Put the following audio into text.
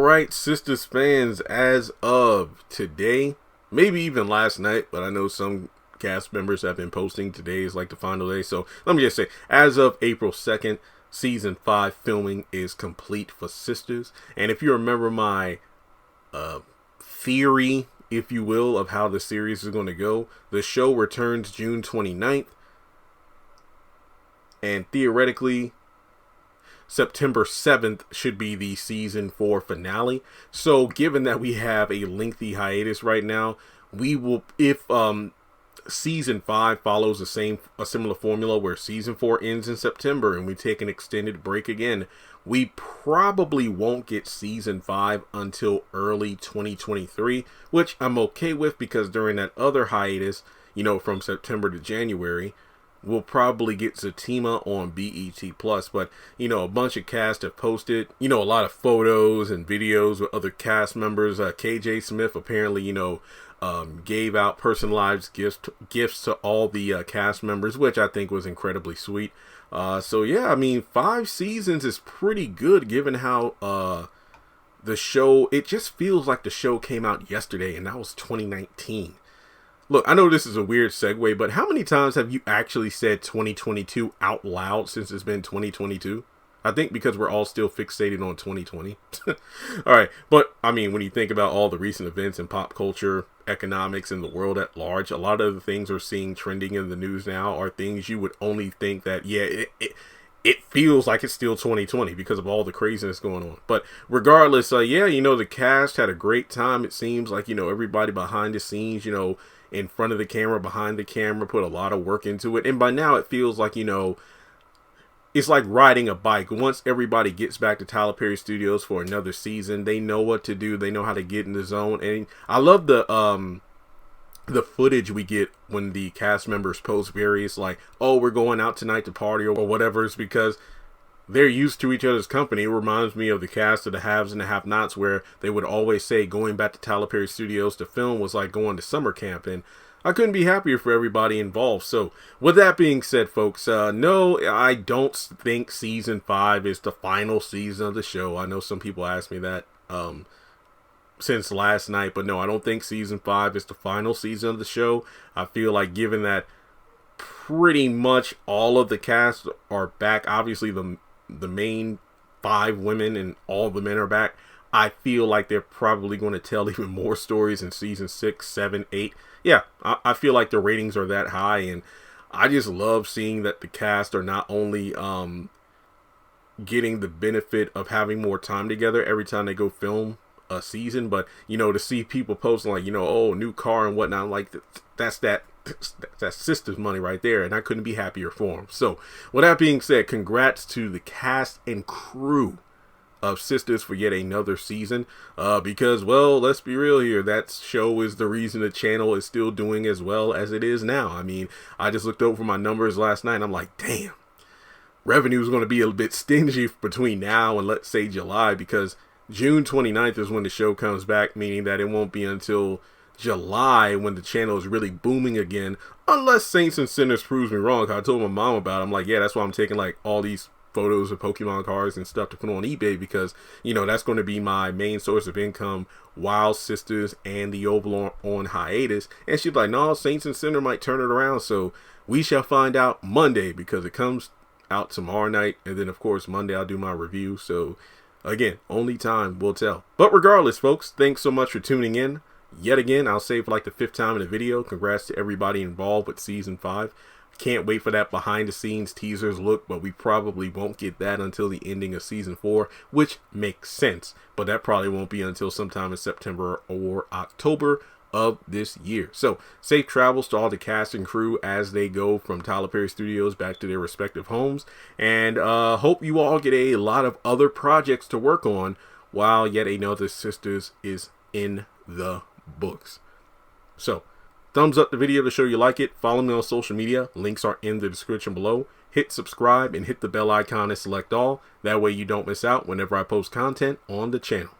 right, Sistas fans, as of today, maybe even last night, but I know some cast members have been posting today is like the final day. So let me just say, as of April 2nd, season 5 filming is complete for Sistas. And if you remember my theory, if you will, of how the series is going to go, the show returns June 29th. And theoretically, September 7th should be the season 4 finale. So given that we have a lengthy hiatus right now, we will, if season 5 follows a similar formula where season 4 ends in September and we take an extended break again, we probably won't get season 5 until early 2023, which I'm okay with, because during that other hiatus, you know, from September to January, we'll probably get Zatima on BET Plus. But, you know, a bunch of cast have posted, you know, a lot of photos and videos with other cast members. KJ Smith apparently, you know, gave out personalized gifts to all the cast members, which I think was incredibly sweet. So yeah, I mean, 5 seasons is pretty good given how the show, it just feels like the show came out yesterday, and that was 2019. Look, I know this is a weird segue, but how many times have you actually said 2022 out loud since it's been 2022? I think because we're all still fixated on 2020. All right. But I mean, when you think about all the recent events in pop culture, economics, and the world at large, a lot of the things we're seeing trending in the news now are things you would only think that, yeah, it feels like it's still 2020 because of all the craziness going on. But regardless, yeah, you know, the cast had a great time. It seems like, you know, everybody behind the scenes, you know, in front of the camera, behind the camera, put a lot of work into it. And by now it feels like, you know, it's like riding a bike. Once everybody gets back to Tyler Perry Studios for another season, they know what to do. They know how to get in the zone. And I love the footage we get when the cast members post various, like, oh, we're going out tonight to party or whatever. It's because they're used to each other's company. It reminds me of the cast of the Haves and the Have-Nots, where they would always say going back to Tyler Perry Studios to film was like going to summer camp. And I couldn't be happier for everybody involved. So with that being said, folks, no, I don't think season 5 is the final season of the show. I know some people asked me that since last night, but no, I don't think season 5 is the final season of the show. I feel like, given that pretty much all of the cast are back, obviously the main 5 women and all the men are back, I feel like they're probably going to tell even more stories in season 6, 7, 8. Yeah, I feel like the ratings are that high, and I just love seeing that the cast are not only getting the benefit of having more time together every time they go film a season, but, you know, to see people posting like, you know, oh, new car and whatnot, like that's Sistas money right there, and I couldn't be happier for them. So with that being said, congrats to the cast and crew of Sistas for yet another season, because, well, let's be real here, that show is the reason the channel is still doing as well as it is now. I mean, I just looked over my numbers last night and I'm like, damn, revenue is going to be a bit stingy between now and, let's say, July, because June 29th is when the show comes back, meaning that it won't be until July when the channel is really booming again, unless Saints and Sinners proves me wrong. I told my mom about it. I'm like, yeah, that's why I'm taking like all these photos of Pokemon cards and stuff to put on eBay, because, you know, that's going to be my main source of income while Sistas and the Oval are on hiatus. And she's like, no, Saints and Sinner might turn it around. So we shall find out Monday, because it comes out tomorrow night, and then of course Monday I'll do my review. So again, only time will tell. But regardless, folks, thanks so much for tuning in yet again. I'll say for like the 5th time in the video, congrats to everybody involved with season 5. Can't wait for that behind the scenes teasers look, but we probably won't get that until the ending of season 4, which makes sense, but that probably won't be until sometime in September or October of this year. So safe travels to all the cast and crew as they go from Tyler Perry Studios back to their respective homes, and hope you all get a lot of other projects to work on while yet another Sistas is in the books. So thumbs up the video to show you like it. Follow me on social media. Links are in the description below. Hit subscribe and hit the bell icon and select all. That way you don't miss out whenever I post content on the channel.